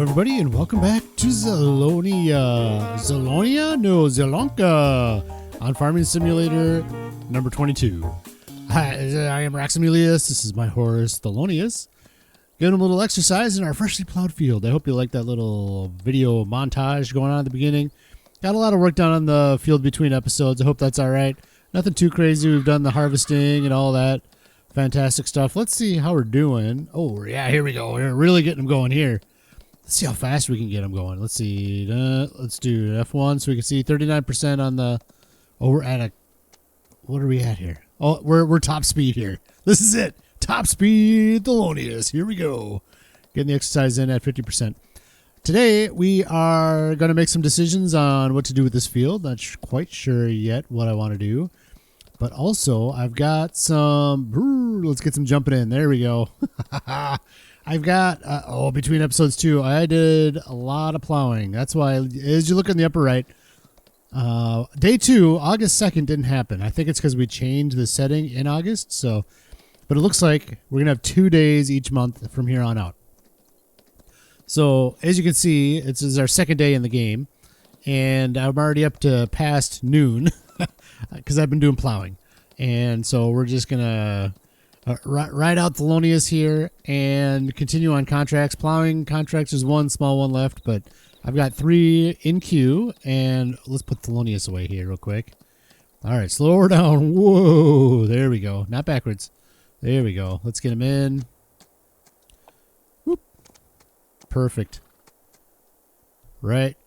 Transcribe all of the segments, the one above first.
Everybody, and welcome back to Zeilonka on Farming Simulator number 22. Hi, I am Raximilius. This is my horse, Thelonius. Giving him a little exercise in our freshly plowed field. I hope you like that little video montage going on at the beginning. Got a lot of work done on the field between episodes. I hope that's all right. Nothing too crazy. We've done the harvesting and all that fantastic stuff. Let's see how we're doing. Oh, yeah, here we go. We're really getting them going here. Let's see how fast we can get them going. Let's see. Let's do F1 so we can see 39% on the. Oh, we're at a. What are we at here? Oh, we're top speed here. This is it. Top speed, Thelonius. Here we go. Getting the exercise in at 50%. Today we are going to make some decisions on what to do with this field. Not quite sure yet what I want to do, but also I've got some. Let's get some jumping in. There we go. I've got, between episodes too, I did a lot of plowing. That's why, as you look in the upper right, day 2, August 2nd didn't happen. I think it's because we changed the setting in August. So, but it looks like we're going to have 2 days each month from here on out. So, as you can see, it's our second day in the game. And I'm already up to past noon because I've been doing plowing. And so we're just going to ride out Thelonius here and continue on contracts. Plowing contracts, there's one small one left, but I've got 3 in queue, and let's put Thelonius away here real quick. All right, slow her down. Whoa, there we go. Not backwards. There we go. Let's get him in. Whoop. Perfect. Right,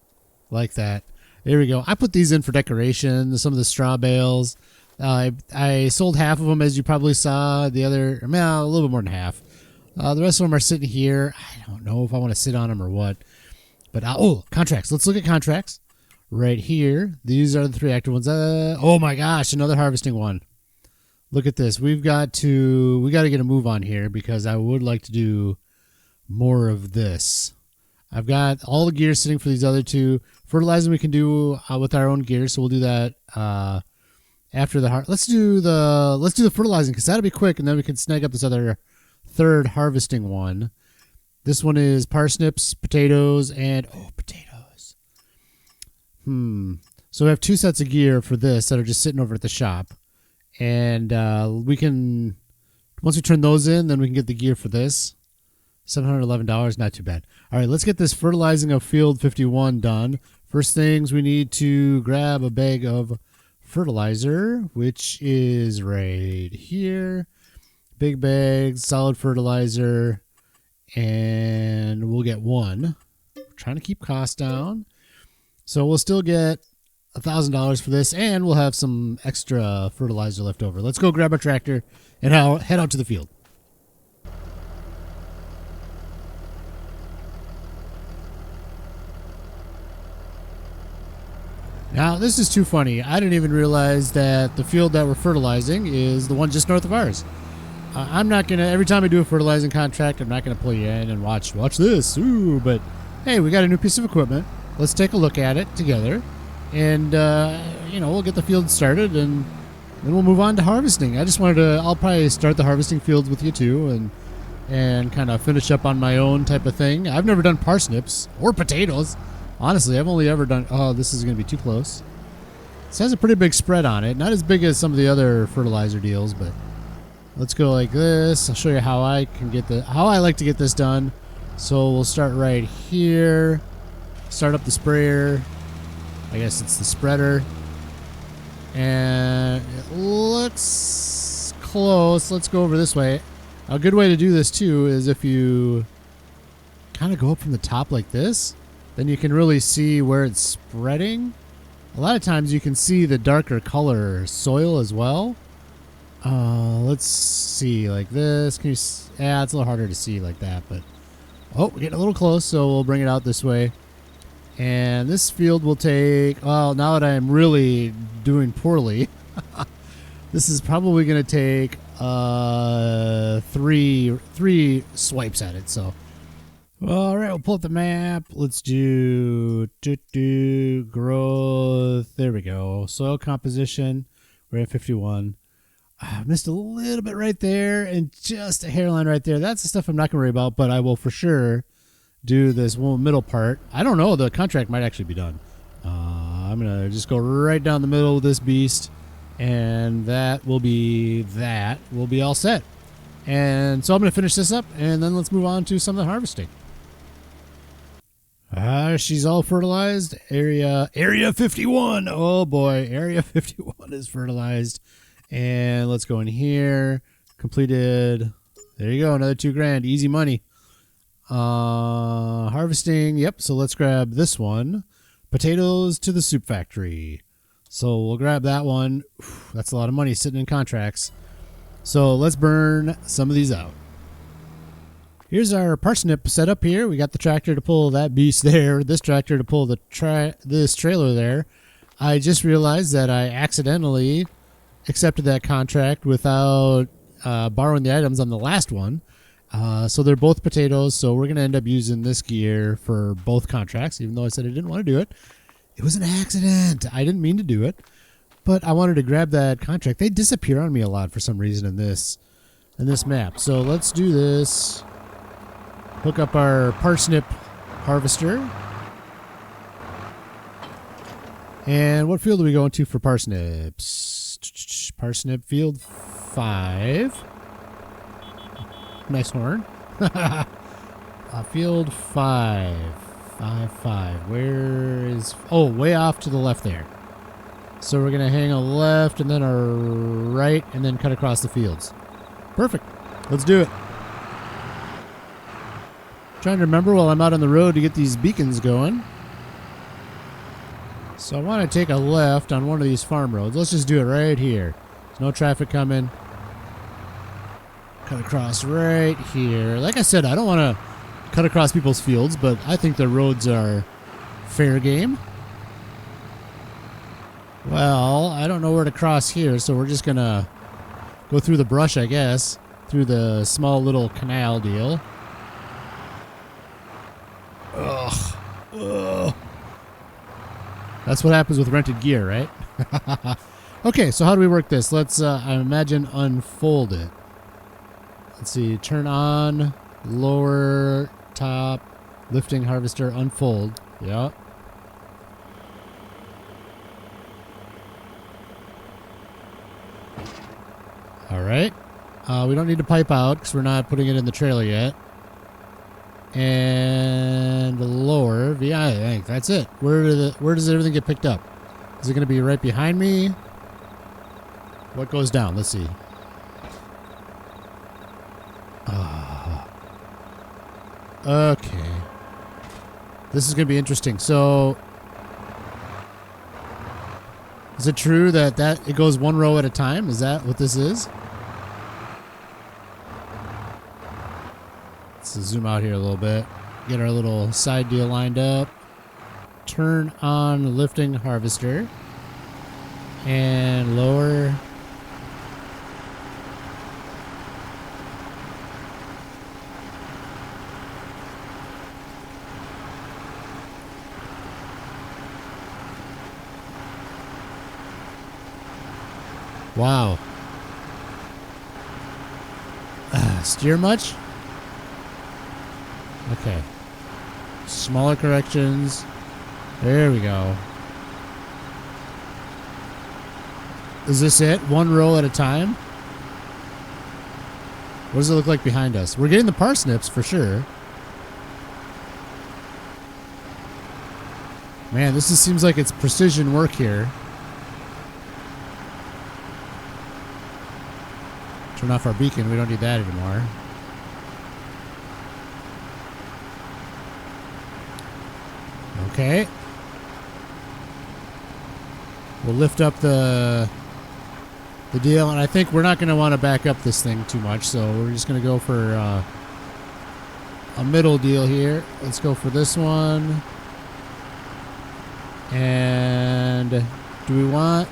like that. There we go. I put these in for decoration, some of the straw bales. I sold half of them, as you probably saw. The other, a little bit more than half. The rest of them are sitting here. I don't know if I want to sit on them or what. But, contracts. Let's look at contracts. Right here. These are the 3 active ones. Oh my gosh, another harvesting one. Look at this. We got to get a move on here because I would like to do more of this. I've got all the gear sitting for these other 2. Fertilizing we can do with our own gear, so we'll do that after the let's do the fertilizing because that'll be quick, and then we can snag up this other 3rd harvesting one. This one is parsnips, potatoes, and potatoes. So we have 2 sets of gear for this that are just sitting over at the shop, and we can, once we turn those in, then we can get the gear for this. $711, not too bad. All right, let's get this fertilizing of field 51 done. First things, we need to grab a bag of fertilizer, which is right here. Big bags, solid fertilizer, and we'll get 1. We're trying to keep costs down. So we'll still get $1,000 for this, and we'll have some extra fertilizer left over. Let's go grab our tractor and head out to the field. Now, this is too funny. I didn't even realize that the field that we're fertilizing is the one just north of ours. I'm not going to, every time I do a fertilizing contract, I'm not going to pull you in and watch this. Ooh, but hey, we got a new piece of equipment. Let's take a look at it together. And, we'll get the field started, and then we'll move on to harvesting. I just wanted to, I'll probably start the harvesting fields with you too, and kind of finish up on my own type of thing. I've never done parsnips or potatoes. Honestly, I've only ever done... Oh, this is going to be too close. This has a pretty big spread on it. Not as big as some of the other fertilizer deals, but let's go like this. I'll show you how I like to get this done. So we'll start right here. Start up the sprayer. I guess it's the spreader. And it looks close. Let's go over this way. A good way to do this, too, is if you kind of go up from the top like this. Then you can really see where it's spreading. A lot of times you can see the darker color soil as well. Let's see, like this. Can you? Yeah, it's a little harder to see like that, but oh, we're getting a little close, so we'll bring it out this way. And this field will take. Well, now that I'm really doing poorly, this is probably going to take three swipes at it. So. All right, we'll pull up the map. Let's do growth. There we go. Soil composition. We're at 51. I missed a little bit right there and just a hairline right there. That's the stuff I'm not going to worry about, but I will for sure do this middle part. I don't know. The contract might actually be done. I'm going to just go right down the middle of this beast, and that will be all set. And so I'm going to finish this up, and then let's move on to some of the harvesting. She's all fertilized. Area 51. Oh boy, area 51 is fertilized. And let's go in here. Completed. There you go, another $2,000. Easy money. Harvesting. Yep. So let's grab this one. Potatoes to the soup factory. So we'll grab that one. That's a lot of money sitting in contracts. So let's burn some of these out. Here's our parsnip setup here. We got the tractor to pull that beast there. This tractor to pull this trailer there. I just realized that I accidentally accepted that contract without borrowing the items on the last one. So they're both potatoes. So we're going to end up using this gear for both contracts, even though I said I didn't want to do it. It was an accident. I didn't mean to do it, but I wanted to grab that contract. They disappear on me a lot for some reason in this map. So let's do this. Hook up our parsnip harvester. And what field are we going to for parsnips? Parsnip field 5. Nice horn. Field 5. 5. Where is... Oh, way off to the left there. So we're going to hang a left and then a right and then cut across the fields. Perfect. Let's do it. Trying to remember while I'm out on the road to get these beacons going. So I want to take a left on one of these farm roads. Let's just do it right here. There's no traffic coming. Cut across right here. Like I said, I don't want to cut across people's fields, but I think the roads are fair game. Well, I don't know where to cross here, so we're just going to go through the brush, I guess. Through the small little canal deal. Ugh. Ugh. That's what happens with rented gear, right? Okay, so how do we work this? Let's, I imagine, unfold it. Let's see. Turn on, lower, top, lifting harvester, unfold. Yep. All right. We don't need to pipe out because we're not putting it in the trailer yet. And lower. Yeah, I think that's it. Where does everything get picked up? Is it going to be right behind me? What goes down? Let's see. Okay. This is going to be interesting. So, is it true that it goes one row at a time? Is that what this is? Let's zoom out here a little bit. Get our little side deal lined up. Turn on the lifting harvester. And lower. Wow. Steer much? Okay. Smaller corrections. There we go. Is this it? One row at a time? What does it look like behind us? We're getting the parsnips for sure. Man, this seems like it's precision work here. Turn off our beacon. We don't need that anymore. Okay. We'll lift up the deal, and I think we're not going to want to back up this thing too much, so we're just going to go for a middle deal here. Let's go for this one. And do we want...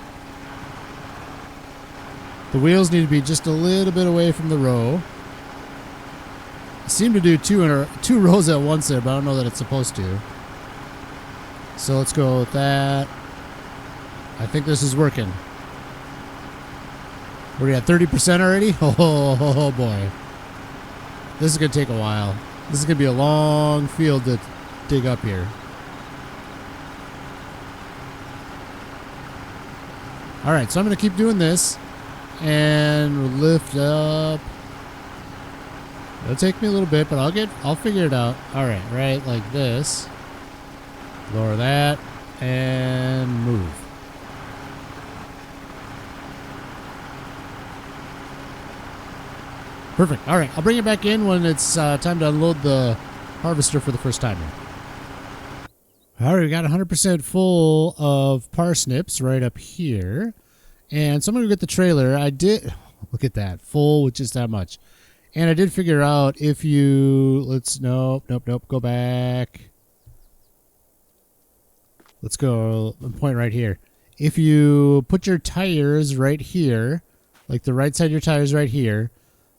The wheels need to be just a little bit away from the row. I seem to do two rows at once there, but I don't know that it's supposed to. So let's go with that. I think this is working. We're at 30% already? Oh boy. This is going to take a while. This is going to be a long field to dig up here. Alright, so I'm going to keep doing this. And lift up. It'll take me a little bit, but I'll figure it out. Alright, right like this. Lower that. And move. Perfect. Alright, I'll bring it back in when it's time to unload the harvester for the first time here. Alright, we got 100% full of parsnips right up here. And so I'm going to get the trailer. I did, look at that, full with just that much. And I did figure out if you, nope, go back. Let's go, point right here. If you put your tires right here, like the right side of your tires right here,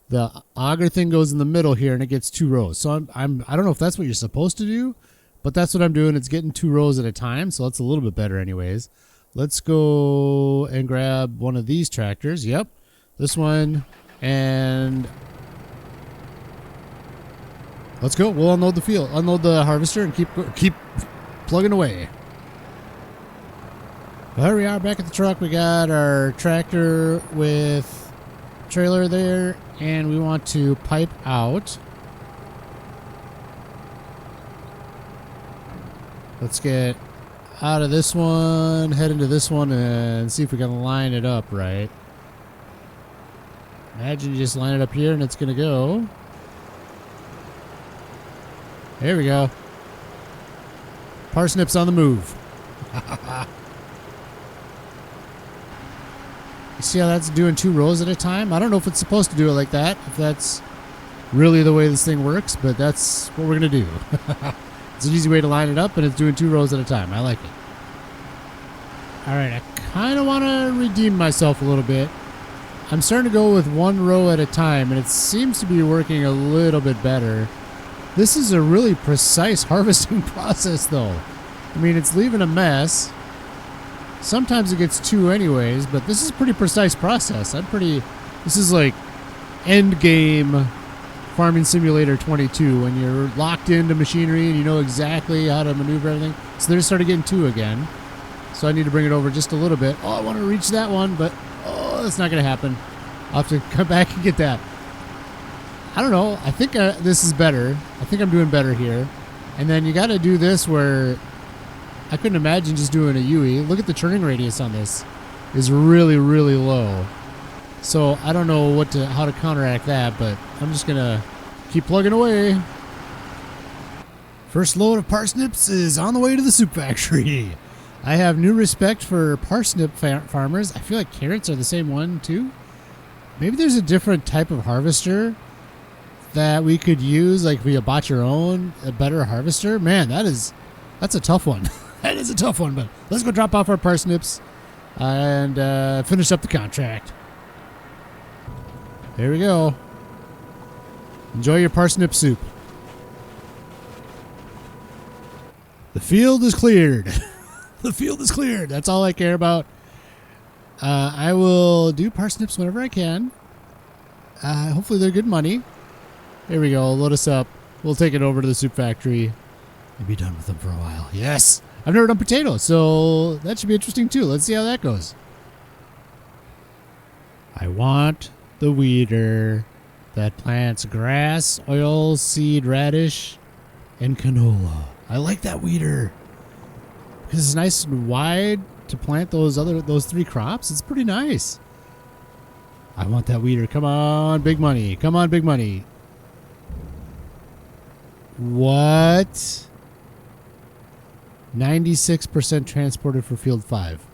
the auger thing goes in the middle here and it gets 2 rows. So I don't know if that's what you're supposed to do, but that's what I'm doing. It's getting 2 rows at a time, so that's a little bit better anyways. Let's go and grab one of these tractors. Yep, this one, and let's go. We'll unload the field, unload the harvester, and keep plugging away. Well, here we are back at the truck. We got our tractor with trailer there, and we want to pipe out. Let's get out of this one, head into this one, and see if we can line it up right. Imagine you just line it up here and it's going to go. There we go. Parsnips on the move. You see how that's doing 2 rows at a time? I don't know if it's supposed to do it like that, if that's really the way this thing works, but that's what we're going to do. It's an easy way to line it up, and it's doing 2 rows at a time. I like it. Alright, I kind of want to redeem myself a little bit. I'm starting to go with 1 row at a time, and it seems to be working a little bit better. This is a really precise harvesting process, though. I mean, it's leaving a mess. Sometimes it gets 2 anyways, but this is a pretty precise process. This is like end game Farming Simulator 22 when you're locked into machinery and you know exactly how to maneuver everything. So they just started getting 2 again. So I need to bring it over just a little bit. Oh, I want to reach that one, but oh, that's not going to happen. I'll have to come back and get that. I don't know. I think this is better. I think I'm doing better here. And then you got to do this where I couldn't imagine just doing a UE. Look at the turning radius on this. It's really, really low. So I don't know how to counteract that, but I'm just going to keep plugging away. First load of parsnips is on the way to the soup factory. I have new respect for parsnip farmers. I feel like carrots are the same one too. Maybe there's a different type of harvester that we could use, like if we bought your own, a better harvester. Man, that's a tough one. That is a tough one, but let's go drop off our parsnips and finish up the contract. There we go. Enjoy your parsnip soup. The field is cleared. The field is cleared. That's all I care about. I will do parsnips whenever I can. Hopefully they're good money. There we go. Load us up. We'll take it over to the soup factory and be done with them for a while. Yes. I've never done potatoes, so that should be interesting too. Let's see how that goes. I want the weeder that plants grass, oilseed radish, and canola. I like that weeder because it's nice and wide to plant those three crops. It's pretty nice. I want that weeder. Come on, big money. Come on, big money. What? 96% transported for field 5.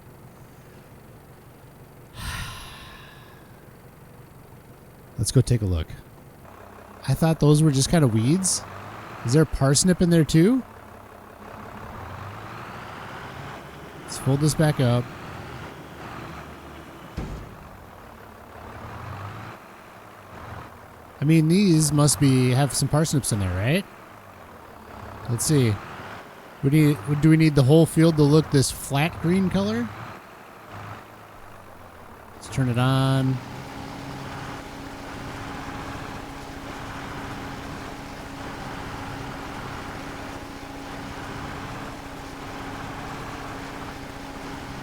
Let's go take a look. I thought those were just kind of weeds. Is there a parsnip in there too? Let's fold this back up. I mean, these must have some parsnips in there, right? Let's see. Do we need the whole field to look this flat green color? Let's turn it on.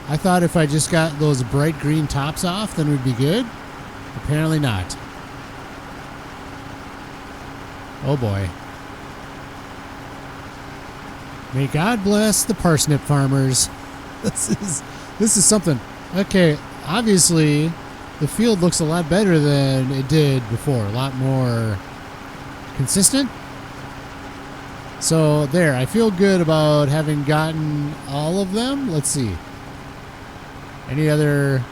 I thought if I just got those bright green tops off, then we'd be good. Apparently not. Oh boy. May God bless the parsnip farmers. This is something. Okay, obviously the field looks a lot better than it did before. A lot more consistent. So there, I feel good about having gotten all of them. Let's see. Any other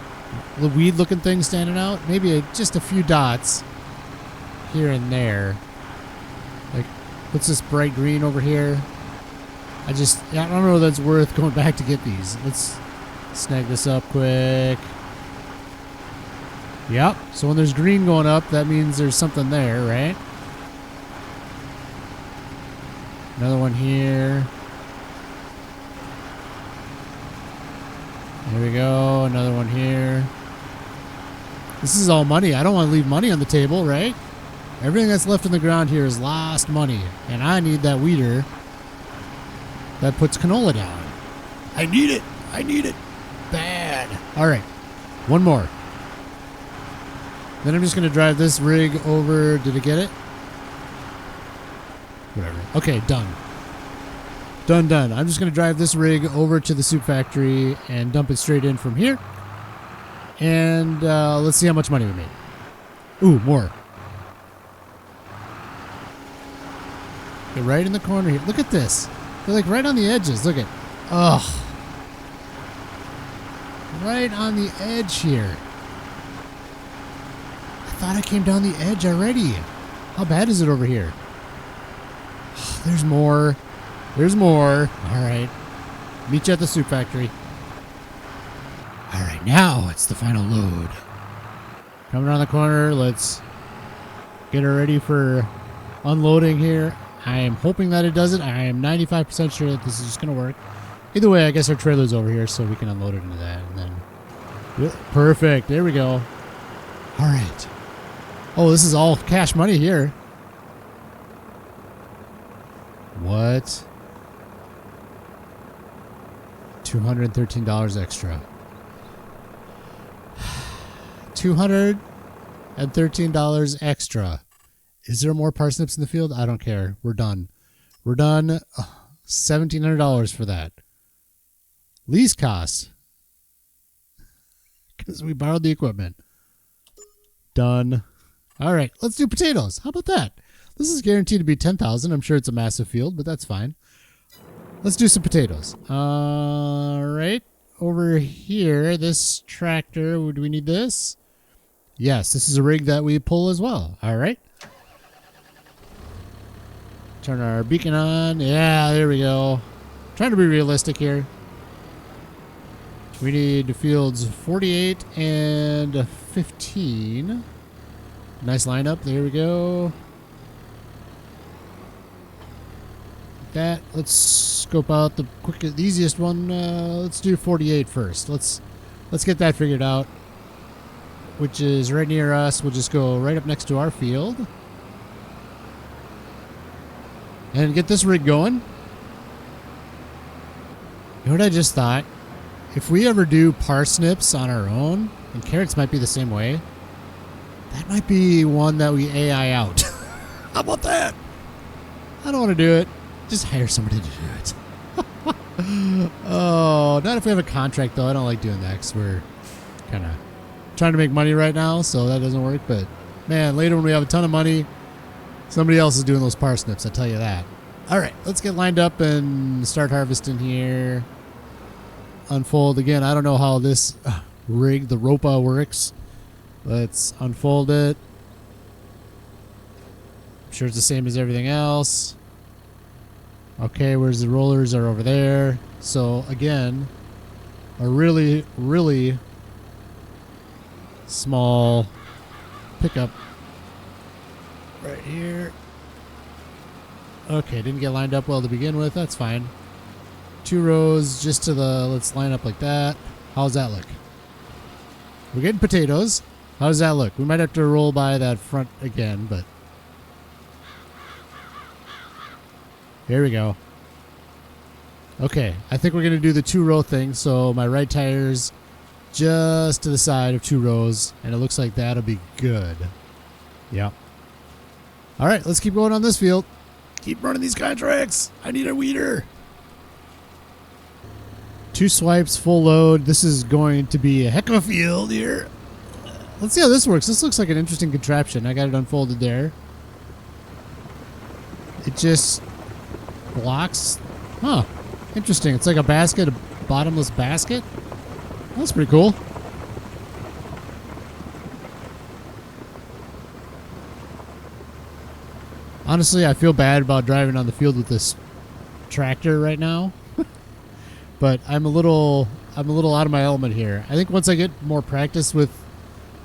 weed looking things standing out? Maybe just a few dots here and there. Like, what's this bright green over here? I don't know if that's worth going back to get these. Let's snag this up quick. Yep. So when there's green going up, that means there's something there, right? Another one here. There we go. Another one here. This is all money. I don't want to leave money on the table, right? Everything that's left in the ground here is lost money. And I need that weeder that puts canola down. I need it. I need it. Bad. All right. One more. Then I'm just going to drive this rig over. Did it get it? Whatever. Okay, done. Done. I'm just going to drive this rig over to the soup factory and dump it straight in from here. And let's see how much money we made. Ooh, more. Okay, right in the corner here. Look at this. They're like right on the edges. Look at. Ugh. Right on the edge here. I thought I came down the edge already. How bad is it over here? There's more. There's more. All right. Meet you at the soup factory. All right, now it's the final load. Coming around the corner. Let's get her ready for unloading here. I am hoping that it does it. I am 95% sure that this is just going to work. Either way, I guess our trailer's over here, so we can unload it into that. And then, perfect. There we go. All right. Oh, this is all cash money here. What? $213 extra. $213 extra. Is there more parsnips in the field? I don't care. We're done. We're done. $1,700 for that. Lease costs. Because we borrowed the equipment. Done. All right. Let's do potatoes. How about that? This is guaranteed to be 10,000. I'm sure it's a massive field, but that's fine. Let's do some potatoes. All right. Over here, this tractor, do we need this? Yes, this is a rig that we pull as well. All right. Turn our beacon on. Yeah, there we go. Trying to be realistic here. We need fields 48 and 15. Nice lineup. There we go. That. Let's scope out the quickest, the easiest one. Let's do 48 first. Let's get that figured out, which is right near us. We'll just go right up next to our field and get this rig going. You know what I just thought? If we ever do parsnips on our own, and carrots might be the same way, that might be one that we AI out. How about that? I don't want to do it. Just hire somebody to do it. Oh, not if we have a contract, though. I don't like doing that because we're kind of trying to make money right now, so that doesn't work. But, man, later when we have a ton of money, somebody else is doing those parsnips, I tell you that. All right, let's get lined up and start harvesting here. Unfold again. I don't know how this rig, the ropa, works. Let's unfold it. I'm sure it's the same as everything else. Okay, where's the rollers are over there. So again, a really, really small pickup right here. Okay, didn't get lined up well to begin with. That's fine. 2 rows just to the, let's line up like that. How's that look? We're getting potatoes. How does that look? We might have to roll by that front again, but here we go. Okay, I think we're going to do the 2-row thing. So my right tire's just to the side of 2 rows, and it looks like that'll be good. Yep. All right, let's keep going on this field. Keep running these contracts. I need a weeder. 2 swipes, full load. This is going to be a heck of a field here. Let's see how this works. This looks like an interesting contraption. I got it unfolded there. It just blocks. Huh. Interesting. It's like a basket, a bottomless basket. That's pretty cool. Honestly, I feel bad about driving on the field with this tractor right now. But I'm a little out of my element here. I think once I get more practice with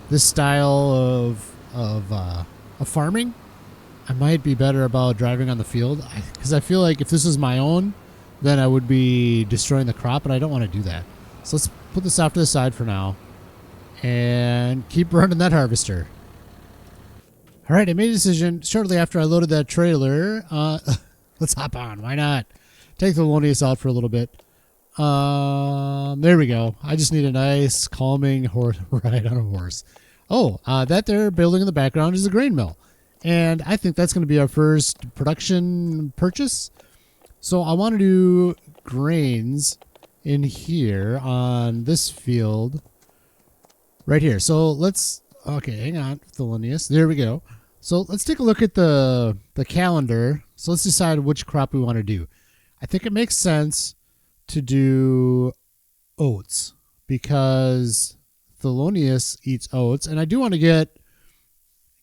this style of farming, I might be better about driving on the field. Because I feel like if this was my own, then I would be destroying the crop, and I don't want to do that. So let's put this off to the side for now and keep running that harvester. All right, I made a decision shortly after I loaded that trailer. Let's hop on. Why not? Take the Thelonius out for a little bit. There we go. I just need a nice calming ride on a horse. Oh, that there building in the background is a grain mill. And I think that's going to be our first production purchase. So I want to do grains in here on this field right here. So let's, okay, hang on, Thelonius. There we go. So let's take a look at the calendar. So let's decide which crop we want to do. I think it makes sense to do oats because Thelonius eats oats, and I do want to get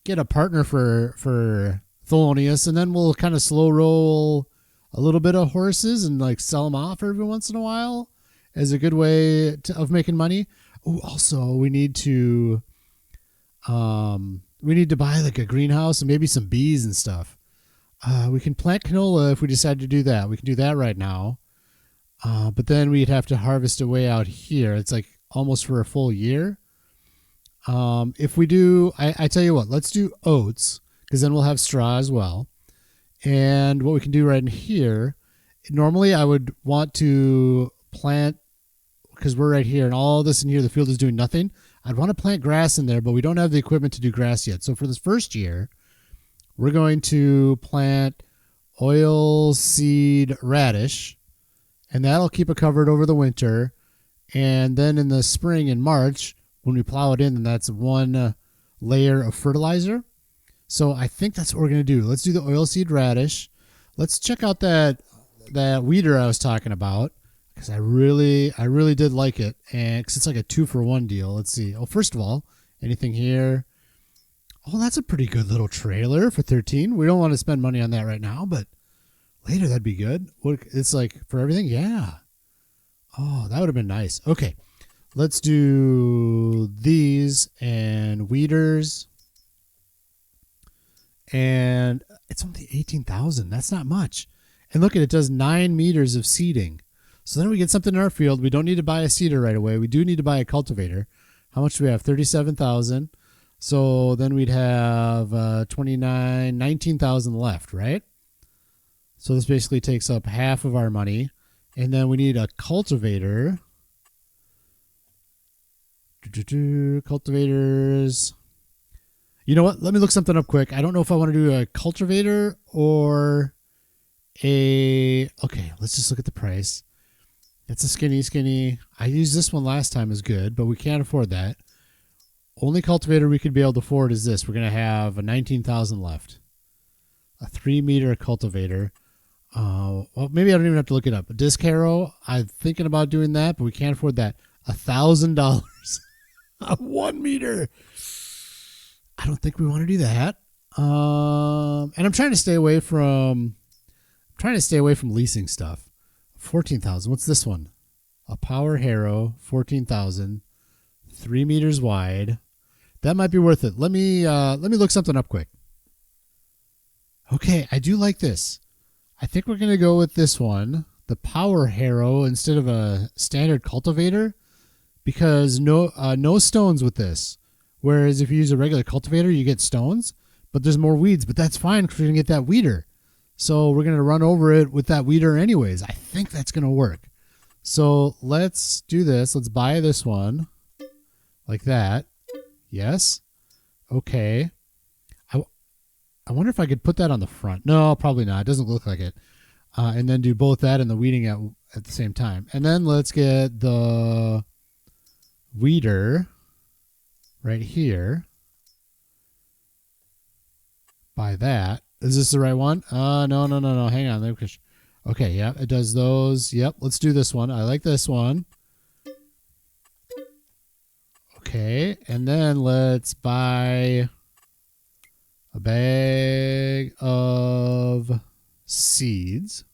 a partner for Thelonius, and then we'll kind of slow roll a little bit of horses and like sell them off every once in a while as a good way of making money. Oh, also we need to buy like a greenhouse and maybe some bees and stuff. We can plant canola if we decide to do that. We can do that right now. But then we'd have to harvest it way out here. It's like almost for a full year. If we do, I tell you what, let's do oats because then we'll have straw as well. And what we can do right in here, normally I would want to plant, because we're right here and all this in here, the field is doing nothing. I'd want to plant grass in there, but we don't have the equipment to do grass yet. So for this first year, we're going to plant oil seed radish, and that'll keep it covered over the winter. And then in the spring in March, when we plow it in, then that's one layer of fertilizer. So I think that's what we're going to do. Let's do the oilseed radish. Let's check out that weeder I was talking about, because I really did like it, and because it's like a 2-for-1 deal. Let's see. Oh, first of all, anything here? Oh, that's a pretty good little trailer for 13. We don't want to spend money on that right now, but later that'd be good. It's like for everything, yeah. Oh, that would have been nice. Okay, let's do these and weeders, and it's only 18,000. That's not much. And look at it, does 9 meters of seeding. So then we get something in our field. We don't need to buy a seeder right away. We do need to buy a cultivator. How much do we have? 37,000. So then we'd have 19,000 left, right? So this basically takes up half of our money. And then we need a cultivator. Cultivators. You know what? Let me look something up quick. I don't know if I want to do a cultivator or a... Okay, let's just look at the price. It's a skinny. I used this one last time as good, but we can't afford that. Only cultivator we could be able to afford is this. We're going to have a 19,000 left. A 3-meter cultivator. Well, maybe I don't even have to look it up. A disc harrow, I'm thinking about doing that, but we can't afford that. $1,000. A 1 meter. I don't think we want to do that. And I'm trying to stay away from leasing stuff. 14,000. What's this one? A power harrow, 14,000. 3 meters wide. That might be worth it. Let me look something up quick. Okay, I do like this. I think we're gonna go with this one, the power harrow, instead of a standard cultivator, because no stones with this. Whereas if you use a regular cultivator, you get stones, but there's more weeds. But that's fine because we're gonna get that weeder. So we're gonna run over it with that weeder anyways. I think that's gonna work. So let's do this. Let's buy this one. Like that. Yes. Okay. I wonder if I could put that on the front. No, probably not. It doesn't look like it. And then do both that and the weeding at the same time. And then let's get the weeder right here. Buy that. Is this the right one? No. Hang on. Okay, yeah, it does those. Yep, let's do this one. I like this one. Okay, and then let's buy a bag of seeds.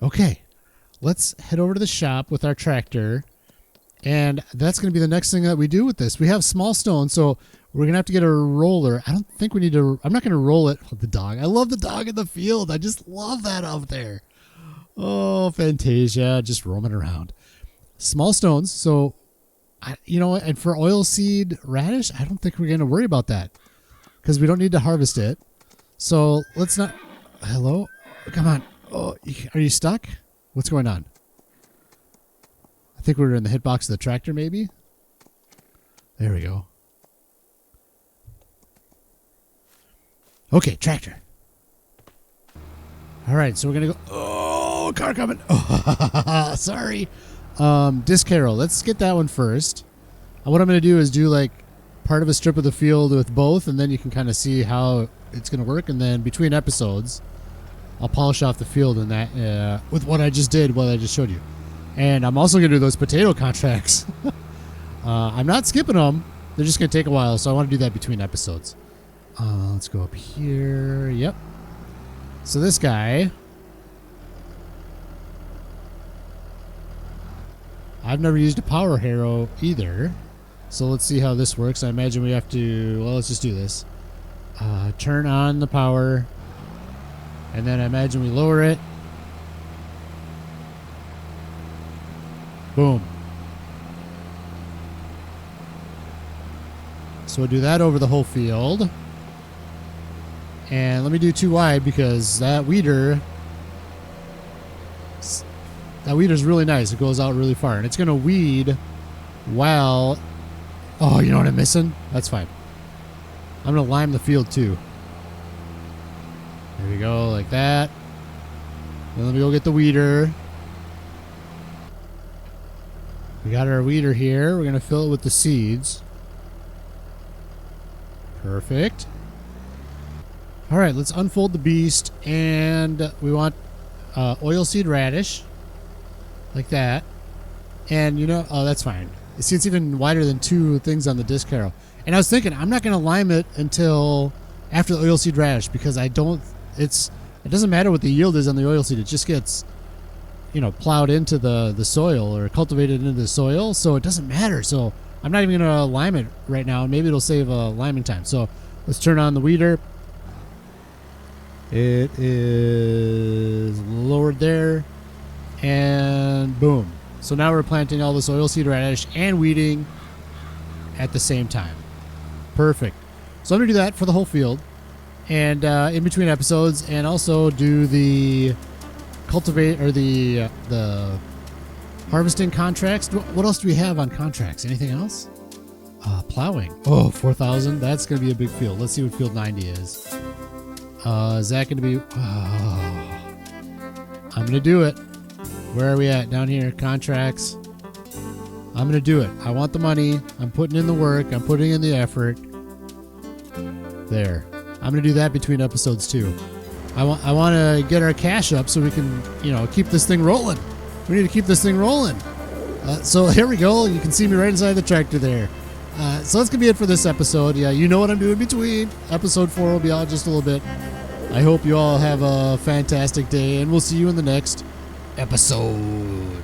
Okay, let's head over to the shop with our tractor, and that's going to be the next thing that we do with this. We have small stones, so we're going to have to get a roller. I don't think we need to... I'm not going to roll it with the dog. I love the dog in the field. I just love that out there. Oh, Fantasia, just roaming around. Small stones, so, and for oilseed radish, I don't think we're going to worry about that because we don't need to harvest it. So let's not... Hello? Come on. Oh, are you stuck? What's going on? I think we're in the hitbox of the tractor, maybe? There we go. Okay, tractor. All right, so we're going to go... Oh, car coming. Oh, sorry. Disc harrow. Let's get that one first. And what I'm going to do is do like part of a strip of the field with both, and then you can kind of see how it's going to work. And then between episodes, I'll polish off the field and that with what I just did, what I just showed you. And I'm also going to do those potato contracts. I'm not skipping them. They're just going to take a while, so I want to do that between episodes. Let's go up here. Yep. So this guy, I've never used a power harrow either. So let's see how this works. I imagine we have to, well, let's just do this. Turn on the power. And then I imagine we lower it. Boom. So we'll do that over the whole field. And let me do 2 wide because that weeder's really nice. It goes out really far. And it's going to weed while... Oh, you know what I'm missing? That's fine. I'm going to lime the field too. There we go, like that. Then let me go get the weeder. We got our weeder here. We're going to fill it with the seeds. Perfect. All right, let's unfold the beast. And we want oilseed radish. Like that. And, you know, oh, that's fine. See, it's even wider than 2 things on the disc arrow. And I was thinking, I'm not going to lime it until after the oilseed radish because it doesn't matter what the yield is on the oilseed. It just gets, you know, plowed into the soil or cultivated into the soil. So it doesn't matter. So I'm not even going to lime it right now. And maybe it'll save liming time. So let's turn on the weeder. It is lowered there. And boom. So now we're planting all this oilseed radish and weeding at the same time. Perfect. So I'm going to do that for the whole field and in between episodes, and also do the cultivate or the harvesting contracts. What else do we have on contracts? Anything else? Plowing. Oh, 4,000. That's going to be a big field. Let's see what field 90 is. Is that going to be... Oh, I'm going to do it. Where are we at? Down here. Contracts. I'm going to do it. I want the money. I'm putting in the work. I'm putting in the effort. There. I'm going to do that between episodes too. I want to get our cash up so we can, you know, keep this thing rolling. We need to keep this thing rolling. So here we go. You can see me right inside the tractor there. So that's going to be it for this episode. Yeah, you know what I'm doing between. Episode 4 will be out just a little bit. I hope you all have a fantastic day, and we'll see you in the next episode.